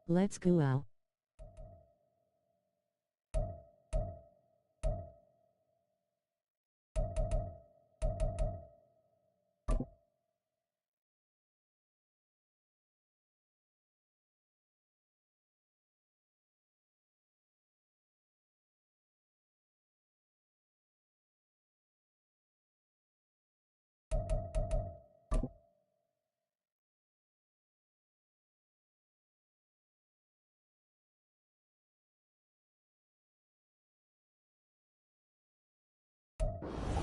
Let's go out.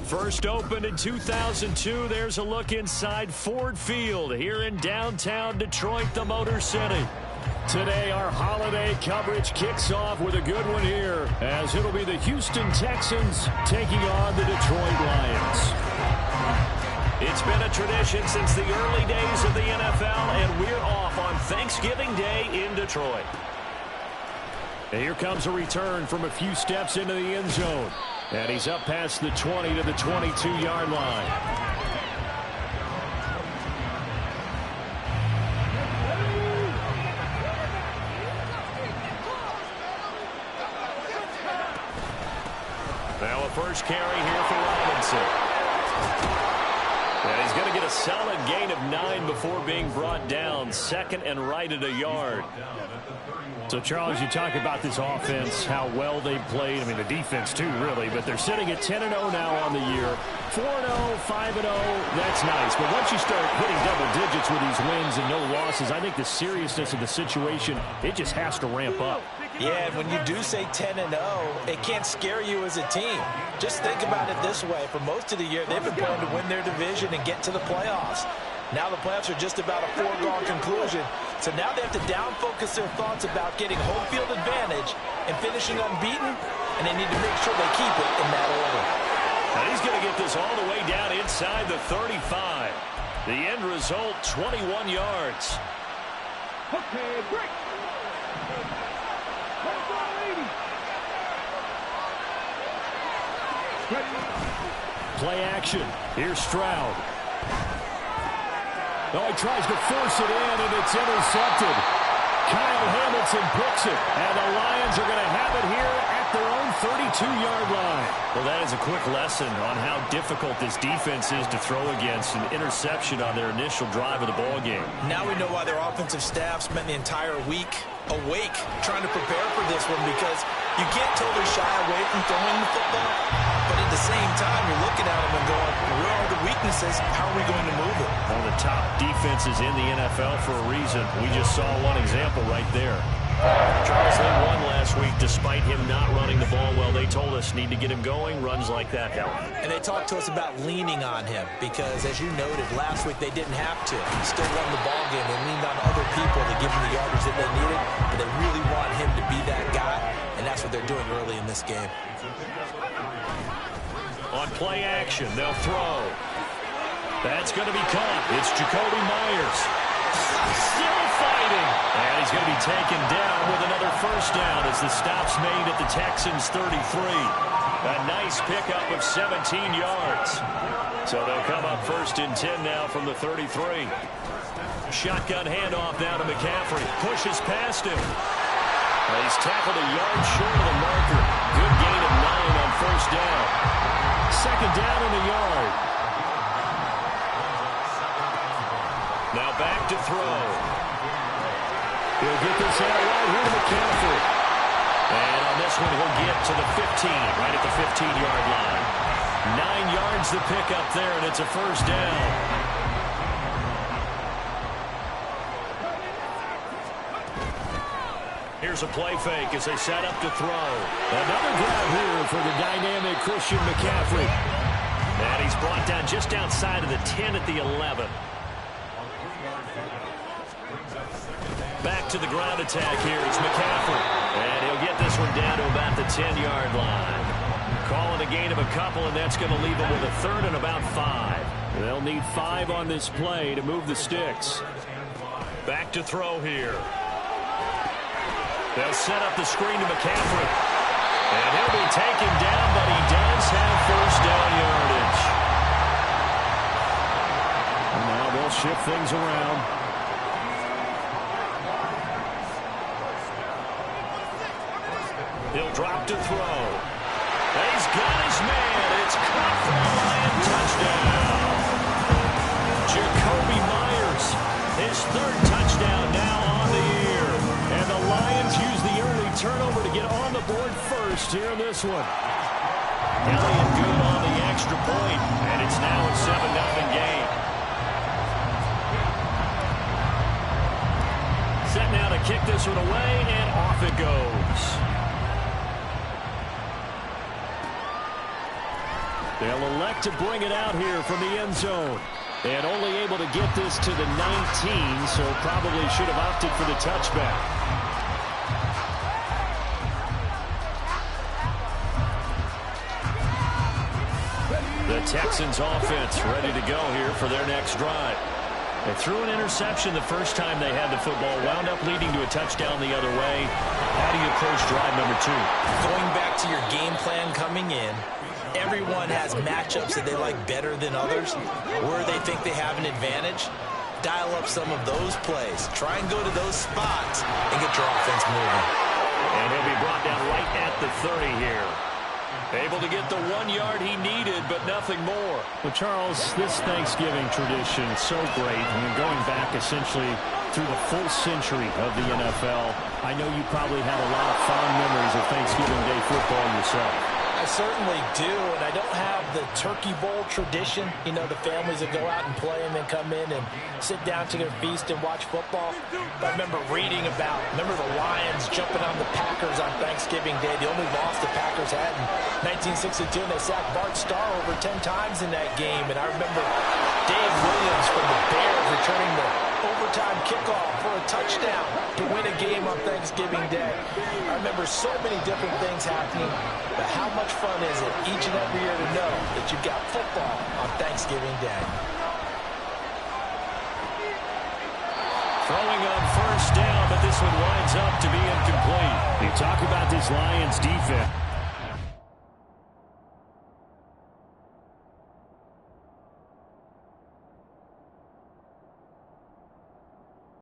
First opened in 2002, there's a look inside Ford Field here in downtown Detroit, the Motor City. Today, our holiday coverage kicks off with a good one here, as it'll be the Houston Texans taking on the Detroit Lions. It's been a tradition since the early days of the NFL, and we're off on Thanksgiving Day in Detroit. And here comes a return from a few steps into the end zone. And he's up past the 20 to the 22-yard line. Now a first carry here for Robinson. And he's going to get a solid gain of 9 before being brought down. Second and right at a yard. So, Charles, you talk about this offense, how well they've played. I mean, the defense, too, really. But they're sitting at 10-0 now on the year. 4-0, 5-0, that's nice. But once you start hitting double digits with these wins and no losses, I think the seriousness of the situation, it just has to ramp up. Yeah, and when you do say 10-0, it can't scare you as a team. Just think about it this way. For most of the year, they've been playing to win their division and get to the playoffs. Now the playoffs are just about a foregone conclusion. So now they have to down-focus their thoughts about getting home field advantage and finishing unbeaten, and they need to make sure they keep it in that order. Now he's going to get this all the way down inside the 35. The end result, 21 yards. Okay, break. Play action. Here's Stroud. Oh, he tries to force it in, and it's intercepted. Kyle Hamilton picks it, and the Lions are going to have it here at their own 32-yard line. Well, that is a quick lesson on how difficult this defense is to throw against. An interception on their initial drive of the ballgame. Now we know why their offensive staff spent the entire week awake trying to prepare for this one, because you can't totally shy away from throwing the football, but at the same time, you're looking at them and going, where are the weaknesses? How are we going to move it? One of the top defenses in the NFL for a reason. We just saw one example right there. Charles, they won last week despite him not running the ball well. They told us need to get him going. Runs like that help. And they talked to us about leaning on him because, as you noted, last week they didn't have to. He still won the ball game. They leaned on other people to give him the yardage that they needed, but they really want him to be that guy, and that's what they're doing early in this game. On play action, they'll throw. That's going to be caught. It's Jacoby Myers. Still fighting. And he's going to be taken down with another first down as the stop's made at the Texans' 33. A nice pickup of 17 yards. So they'll come up first and 10 now from the 33. Shotgun handoff now to McCaffrey. Pushes past him. He's tackled a yard short of the marker. Good gain of 9 on first down. Second down in the yard. Now back to throw. He'll get this out right here to McCaffrey. And on this one, he'll get to the 15, right at the 15-yard line. 9 yards to pick up there, and it's a first down. Here's a play fake as they set up to throw. Another grab here for the dynamic Christian McCaffrey. And he's brought down just outside of the 10 at the 11. Back to the ground attack here. It's McCaffrey. And he'll get this one down to about the 10-yard line. Calling a gain of a couple, and that's going to leave them with a third and about 5. They'll need 5 on this play to move the sticks. Back to throw here. They'll set up the screen to McCaffrey. And he'll be taken down, but he does have first down yardage. And now they'll shift things around. He'll drop to throw. He's got his man. It's caught for a Lion touchdown. Jacoby Myers, his third touchdown now on the year. And the Lions use the early turnover to get on the board first here in this one. Elliott good on the extra point, and it's now a 7-0 game. Set now to kick this one away, and off it goes. They'll elect to bring it out here from the end zone. And only able to get this to the 19, so probably should have opted for the touchback. The Texans offense ready to go here for their next drive. They threw an interception the first time they had the football, wound up leading to a touchdown the other way. How do you approach drive number 2? Going back to your game plan coming in, everyone has matchups that they like better than others, where they think they have an advantage. Dial up some of those plays. Try and go to those spots and get your offense moving. And he'll be brought down right at the 30 here. Able to get the 1 yard he needed, but nothing more. Well, Charles, this Thanksgiving tradition is so great. I mean, going back essentially through the full century of the NFL, I know you probably have a lot of fond memories of Thanksgiving Day football yourself. I certainly do, and I don't have the Turkey Bowl tradition. You know, the families that go out and play and then come in and sit down to their feast and watch football. But I remember reading about, the Lions jumping on the Packers on Thanksgiving Day. The only loss the Packers had in 1962, and they sacked Bart Starr over 10 times in that game. And I remember Dave Williams from the Bears returning the overtime kickoff for a touchdown to win a game on Thanksgiving Day. I remember so many different things happening, but how much fun is it each and every year to know that you've got football on Thanksgiving Day? Throwing on first down, but this one winds up to be incomplete. You talk about this Lions defense.